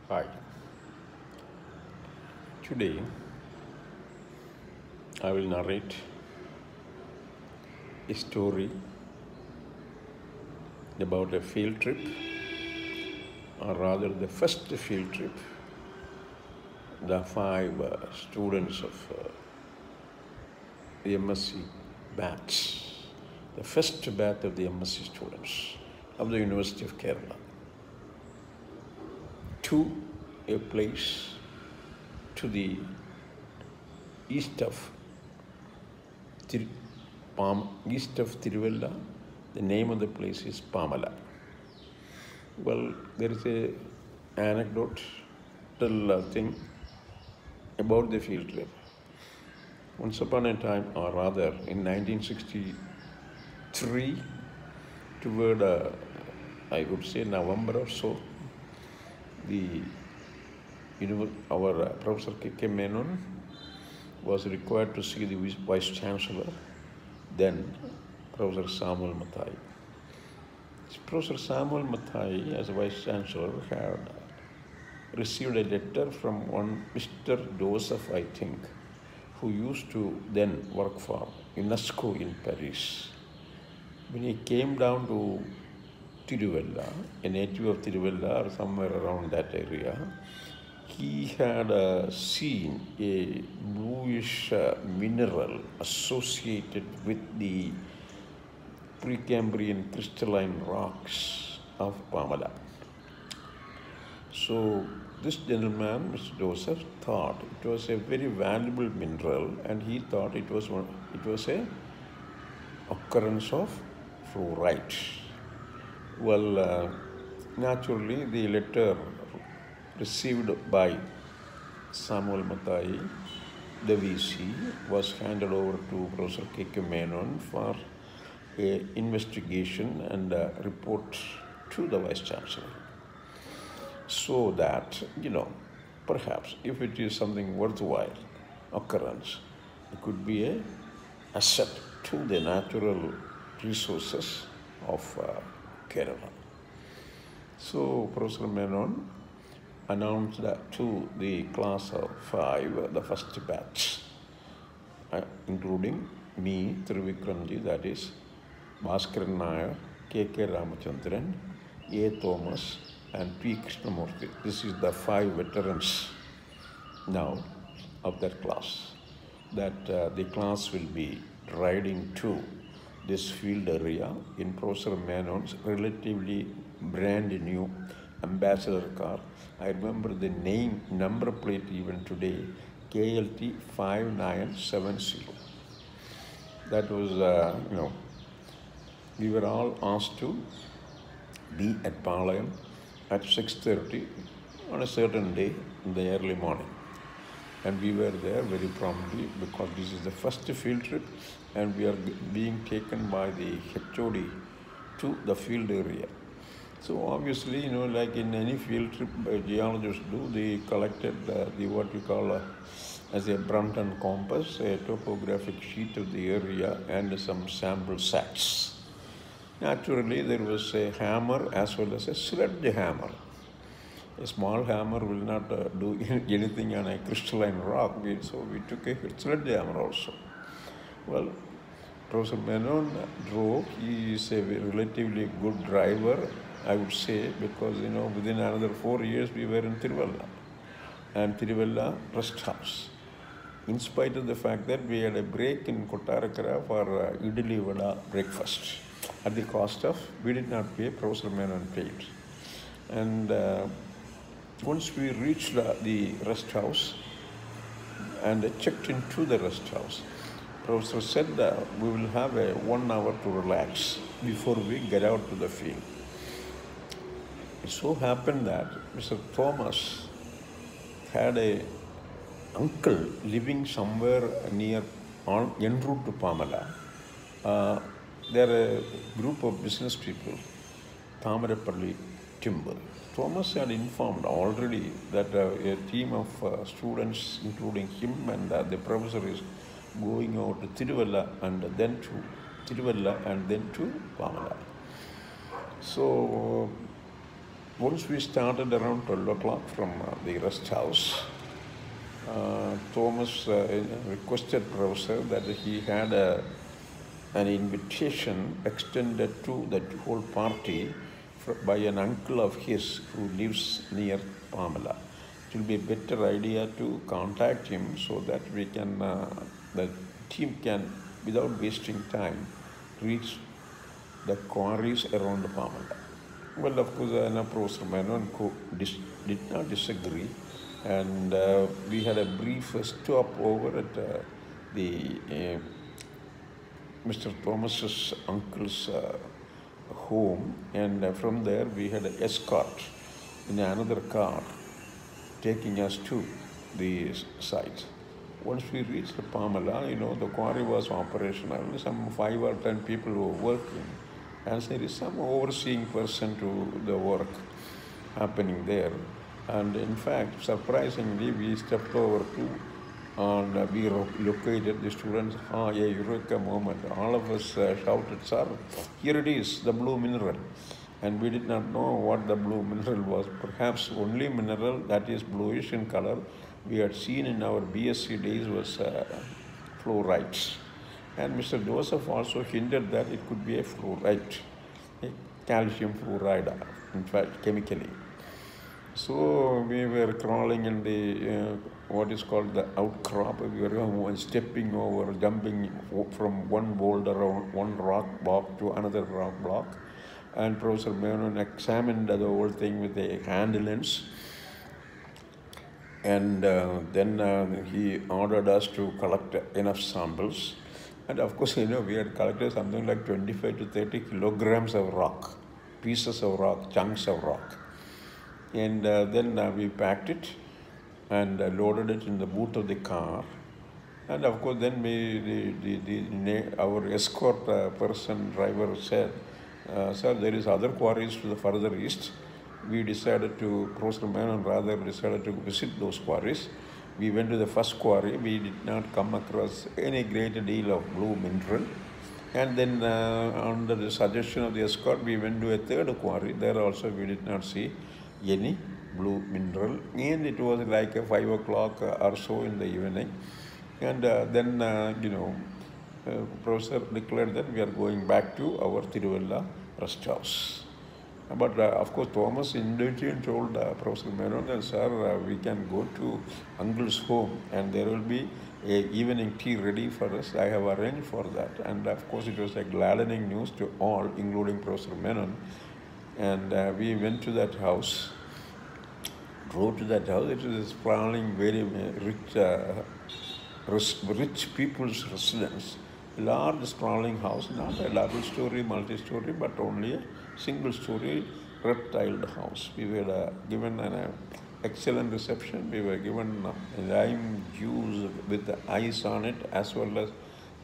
Hi. Today I will narrate a story about a field trip, or rather, the first field trip. The five students of the MSc batch, the first batch of the MSc students of the University of Kerala, to a place to the east of Thiruvalla. The name of the place is Pamala. Well, there is a anecdotal thing about the field trip. Once upon a time, or rather in 1963, toward I would say November or so, our Professor K. Menon was required to see the Vice Chancellor, then Professor Samuel Mathai. Professor Samuel Mathai, as Vice Chancellor, had received a letter from one Mr. Joseph, I think, who used to then work for UNESCO in Paris. When he came down to Thiruvalla, a native of Thiruvalla or somewhere around that area, he had seen a bluish mineral associated with the Precambrian crystalline rocks of Pamala. So this gentleman, Mr. Joseph, thought it was a very valuable mineral, and he thought it was a occurrence of fluorite. Well, naturally, the letter received by Samuel Mathai, the VC, was handed over to Professor K. Menon for an investigation and a report to the Vice Chancellor. So that, perhaps if it is something worthwhile occurrence, it could be an asset to the natural resources of Kerala. So Professor Menon announced that to the class of 5, the first batch, including me, Thrivikramji, that is Bhaskaran Nair, K. Ramachandran, A. Thomas, and P. Krishnamurthy. This is the 5 veterans now of that class. That the class will be riding to this field area in Professor Menon's relatively brand new ambassador car. I remember the number plate even today, KLT 5970. That was, we were all asked to be at Palayam at 6:30 on a certain day in the early morning. And we were there very promptly because this is the first field trip and we are being taken by the HOD to the field area. So obviously, like in any field trip geologists do, they collected what we call as a Brunton compass, a topographic sheet of the area and some sample sacks. Naturally, there was a hammer as well as a sledgehammer. A small hammer will not do anything on a crystalline rock, so we took a sledgehammer also. Well, Professor Menon drove. He is a relatively good driver, I would say, because within another 4 years we were in Thiruvalla and Thiruvalla rest house. In spite of the fact that we had a break in Kottarakara for idli vada breakfast at the cost of, we did not pay, Professor Menon paid. And once we reached the rest house and checked into the rest house, Professor said we will have a 1 hour to relax before we get out to the field. It so happened that Mr. Thomas had an uncle living somewhere near en route to Pamala. There are a group of business people, Thamarapalli Timber. Thomas had informed already that a team of students, including him and the professor, is going out to Thiruvalla and then to Pamala. So once we started around 12 o'clock from the rest house, Thomas requested Professor that he had an invitation extended to the whole party by an uncle of his who lives near Pamala. It will be a better idea to contact him so that we can, the team can, without wasting time, reach the quarries around Pamala. Well, of course, Professor Menon did not disagree, and we had a brief stop over at the Mr. Thomas's uncle's home, and from there we had an escort in another car taking us to the site. Once we reached Pamala, the quarry was operational. Some 5 or 10 people were working, and there is some overseeing person to the work happening there. And in fact, surprisingly, we stepped over to and we located the students. A eureka moment. All of us shouted, "Sir, here it is, the blue mineral." And we did not know what the blue mineral was. Perhaps only mineral that is bluish in color we had seen in our BSc days was fluorite. And Mr. Joseph also hinted that it could be a fluorite, a calcium fluoride, in fact, chemically. So we were crawling in the what is called the outcrop. We were stepping over, jumping from one boulder or one rock block to another rock block. And Professor Menon examined the whole thing with a hand lens. And then he ordered us to collect enough samples. And of course, we had collected something like 25 to 30 kilograms of rock, pieces of rock, chunks of rock. And then we packed it and loaded it in the boot of the car. And of course, then our escort driver said, "Sir, there is other quarries to the further east." We decided to, Professor Menon rather decided to visit those quarries. We went to the first quarry. We did not come across any great deal of blue mineral. And then under the suggestion of the escort, we went to a third quarry. There also we did not see any blue mineral. And it was like 5 o'clock or so in the evening. And then, Professor declared that we are going back to our Thiruvalla rest house. But of course, Thomas individually told Professor Menon that, "Sir, we can go to uncle's home and there will be an evening tea ready for us. I have arranged for that." And of course, it was a gladdening news to all, including Professor Menon. And we went to that house, drove to that house. It is a sprawling, very rich people's residence. Large sprawling house, not a double-story, multi-story, but only a single-story red-tiled house. We were given an excellent reception. We were given lime juice with the ice on it, as well as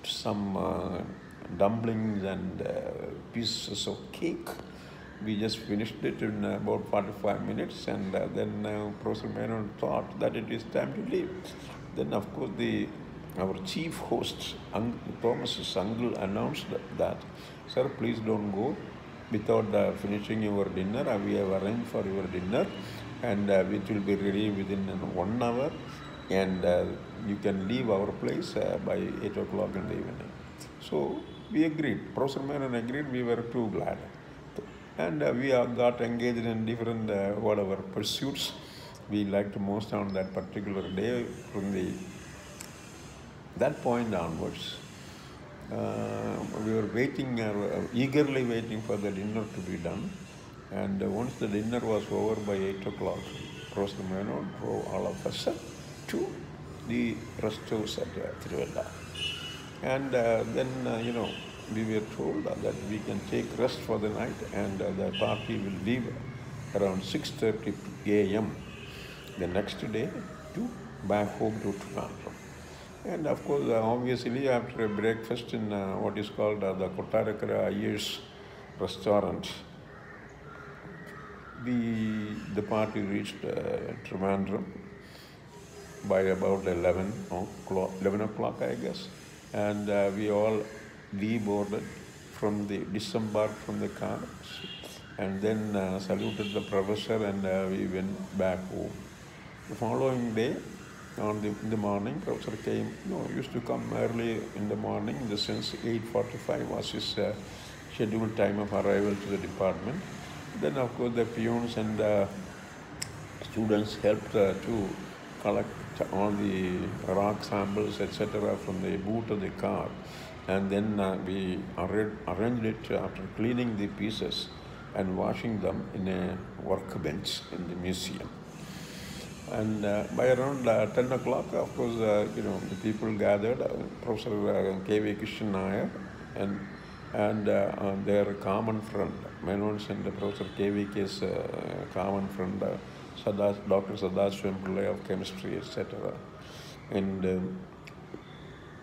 some dumplings and pieces of cake. We just finished it in about 45 minutes, and then Professor Menon thought that it is time to leave. Then, of course, our chief host, Thomas's uncle, announced that, "Sir, please don't go without finishing your dinner. We have arranged for your dinner, and it will be ready within 1 hour, and you can leave our place by 8 o'clock in the evening." So we agreed. Professor Menon agreed. We were too glad. And we got engaged in different pursuits we liked most on that particular day. From that point onwards, we were waiting, eagerly waiting for the dinner to be done. And once the dinner was over by 8 o'clock, Professor Menon drove all of us to the rest house at Thiruvalla. And then, we were told that we can take rest for the night, and the party will leave around 6:30 a.m. the next day to back home to Trivandrum. And of course, obviously, after a breakfast in what is called the Kottarakara Ayers restaurant, the party reached Trivandrum by about 11 o'clock, I guess. And we all deboarded disembarked from the cars and then saluted the professor, and we went back home. The following day, in the morning, professor came, used to come early in the morning, in the sense 8:45 was his scheduled time of arrival to the department. Then, of course, the peons and students helped to collect all the rock samples, etc., from the boot of the car. And then we arranged it after cleaning the pieces and washing them in a workbench in the museum. And by around 10 o'clock, of course, the people gathered, Professor K.V. Krishnan Nair and their common friend, Menon's and Professor K.V.K.'s common friend, Dr. Sadashivam Pillai of chemistry, etc. And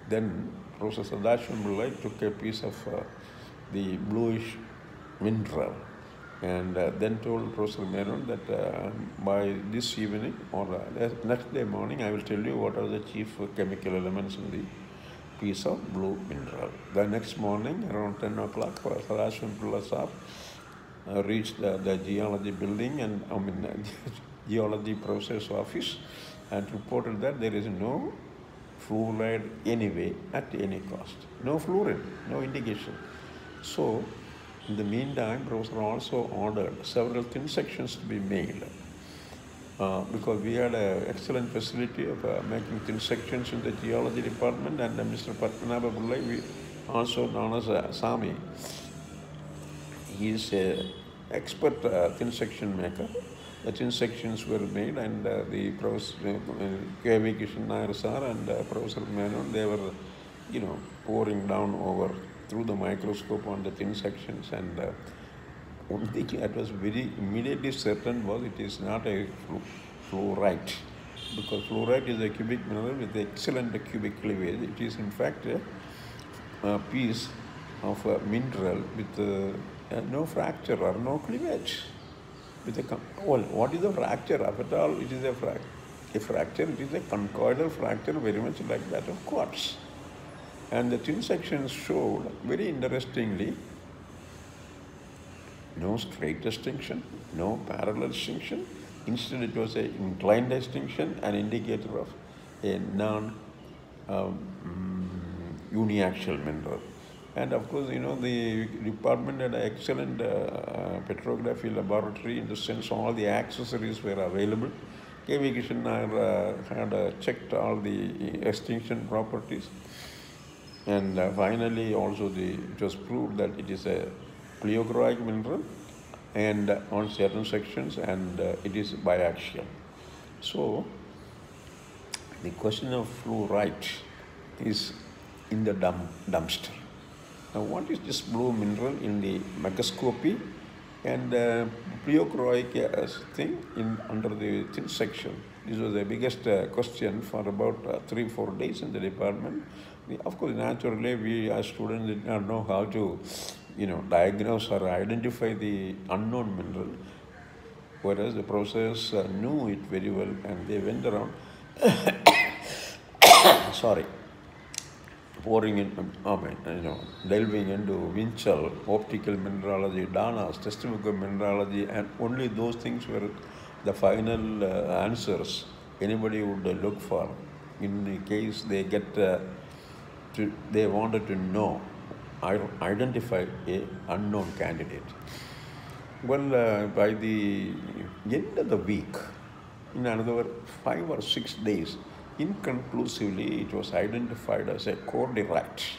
then Professor Sadashivam Pillai took a piece of the bluish mineral and then told Professor Menon that by this evening or next day morning, I will tell you what are the chief chemical elements in the piece of blue mineral. The next morning, around 10 o'clock, Sadashivam Pillai sir reached the geology building and geology professor's office and reported that there is no fluoride anyway at any cost. No fluoride, no indication. So, in the meantime, professor also ordered several thin sections to be made because we had an excellent facility of making thin sections in the geology department, and Mr. Padmanabha Pillai, we also known as Sami. He is an expert thin section maker. The thin sections were made, and the Professor K.V. Krishnan Nair sir and Professor Menon, they were, pouring down through the microscope on the thin sections, and one thing that was very immediately certain was it is not a fluorite, because fluorite is a cubic mineral with excellent cubic cleavage. It is in fact a piece of a mineral with no fracture or no cleavage. What is a fracture? After all, it is a fracture. It is a conchoidal fracture, very much like that of quartz. And the thin sections showed, very interestingly, no straight distinction, no parallel distinction. Instead, it was an inclined distinction, an indicator of a non-uniaxial mineral. And of course, the department had an excellent petrography laboratory, in the sense all the accessories were available. K.V. Krishnan Nair had checked all the extinction properties. And finally, also it was proved that it is a pleochroic mineral and on certain sections, and it is biaxial. So, the question of fluorite is in the dumpster. Now, what is this blue mineral in the microscopy and pleochroic thing under the thin section? This was the biggest question for about 3-4 days in the department. Of course, naturally, we as students did not know how to, diagnose or identify the unknown mineral, whereas the professors knew it very well, and they went around, pouring in, delving into Winchell, optical mineralogy, Dana's textbook of mineralogy, and only those things were the final answers anybody would look for in the case they they wanted to know, identify a unknown candidate. Well, by the end of the week, in another 5 or 6 days, inconclusively, it was identified as a corderite.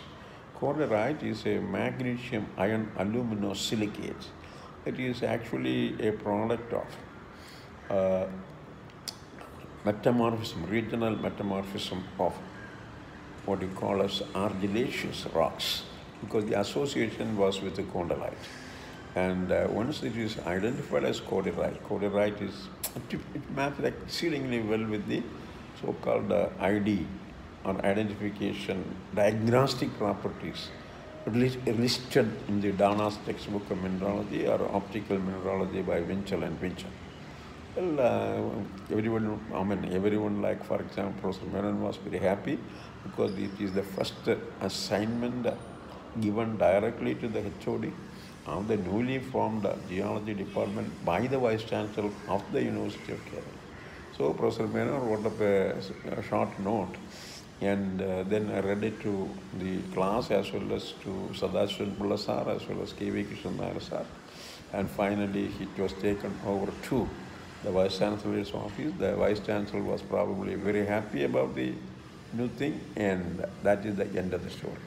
Corderite is a magnesium iron aluminosilicate. It is actually a product of metamorphism, regional metamorphism of what you call as argillaceous rocks, because the association was with the condylite. And once it is identified as corderite it maps exceedingly well with the so-called ID or identification diagnostic properties listed in the Dana's textbook of mineralogy or optical mineralogy by Winchell and Winchell. Well, everyone, like for example, Professor Menon was very happy because it is the first assignment given directly to the HOD, of the newly formed geology department by the Vice Chancellor of the University of Kerala. So Professor Mena wrote up a short note, and then I read it to the class as well as to Sadashivan Pulla sir as well as K.V. Krishnan Nair sir. And finally it was taken over to the Vice Chancellor's office. The Vice Chancellor was probably very happy about the new thing, and that is the end of the story.